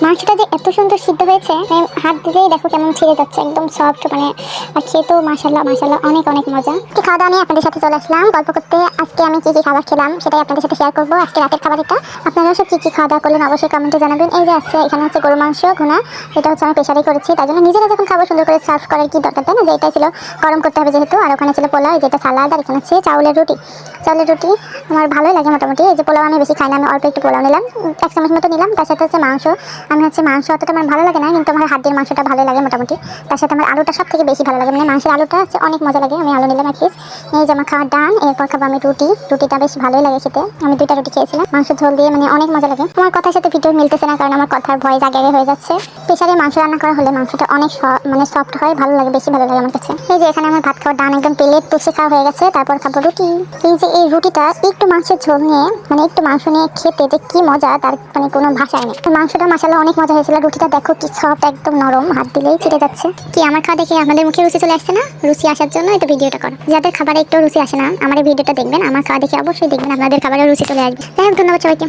মাংসটা যে এত সুন্দর সিদ্ধ হয়েছে, হাত দিলেই দেখো কেমন ছিঁড়ে যাচ্ছে, একদম সফট। আর খেতেও মাশাআল্লাহ মাশাআল্লাহ অনেক অনেক মজা। খাওয়া দাওয়া নিয়ে আপনাদের সাথে চলে আসলাম গল্প করতে। আজকে আমি কি কি খাবার খেলাম সেটাই আপনাদের সাথে শেয়ার করবো। আজকে রাতের খাবার এটা। আপনারা সব কি কি খাওয়া দাওয়া করলেন অবশ্যই কমেন্টে জানাবেন। এই যে আছে, এখানে হচ্ছে গরু মাংস ভুনা, এটা হচ্ছে আমি প্রেশারে করেছি, তাই জন্য নিজেরা যখন খাবার সুন্দর করে সার্ভ করার কি দরকার, তাই না? যে এটাই ছিল, গরম করতে হবে যেহেতু। আর ওখানে ছিল পোলাও, যেটা সালাদ, আর এখানে হচ্ছে চাউলের রুটি। আমার ভালোই লাগে মোটামুটি। এই যে পোলাও আমি বেশি খাই না, আমি অল্প একটু পোলাও নিলাম, 1 চামচ মতো নিলাম। তার সাথে হচ্ছে মাংস। আমি হচ্ছে মাংস অতটা আমার ভালো লাগে না, কিন্তু আমার হাড্ডির মাংসটা ভালো লাগে মোটামুটি। তার সাথে আমার আলুটা সব থেকে বেশি ভালো লাগে, মাংসের আলুটা হচ্ছে অনেক মজা লাগে। আমি আলু নিলাম 1 পিস। এই যে আমার খাওয়ার ডান। এরপর খাবো আমি রুটিটা বেশ ভালোই লাগে খেতে। আমি 2টা রুটি খেয়েছিলাম মাংস ঝোল দিয়ে, অনেক মজা লাগে। আমার কথার সাথে ভিডিও মিলতেছে না, কারণ আমার কথার ভয়েস আগে হয়ে যাচ্ছে। প্রেসারে মাংস রান্না করা হলে মাংসটা অনেক সফট হয়, ভালো লাগে, বেশি ভালো লাগে আমার কাছে। এই যে এখানে আমার ভাত খাওয়ার ডান একদম প্লেট তুষে খাওয়া হয়ে গেছে। তারপর খাবো রুটি। এই যে এই রুটিটা একটু মাংসের ঝোল নিয়ে, একটু মাংস নিয়ে খেতে যে কি মজা, তার কোনো ভাষায় নেই। মাংসটা মাশাআল্লাহ অনেক মজা হয়েছিল। রুটিটা দেখো কি সফট, একদম নরম, হাত দিলেই ছিঁড়ে যাচ্ছে। কি আমার খাওয়া দেখে আমাদের মুখে রুচি চলে আসছে না? রুচি আসার জন্য এই ভিডিওটা করো। যাদের খাবারে একটু রুচি আসে না, আমার এই ভিডিওটা দেখবেন, আমার খাওয়া দেখে অবশ্যই দেখবেন, আপনাদের খাবারে রুচি চলে আসবে। যাই হোক, ধন্যবাদ সবাইকে।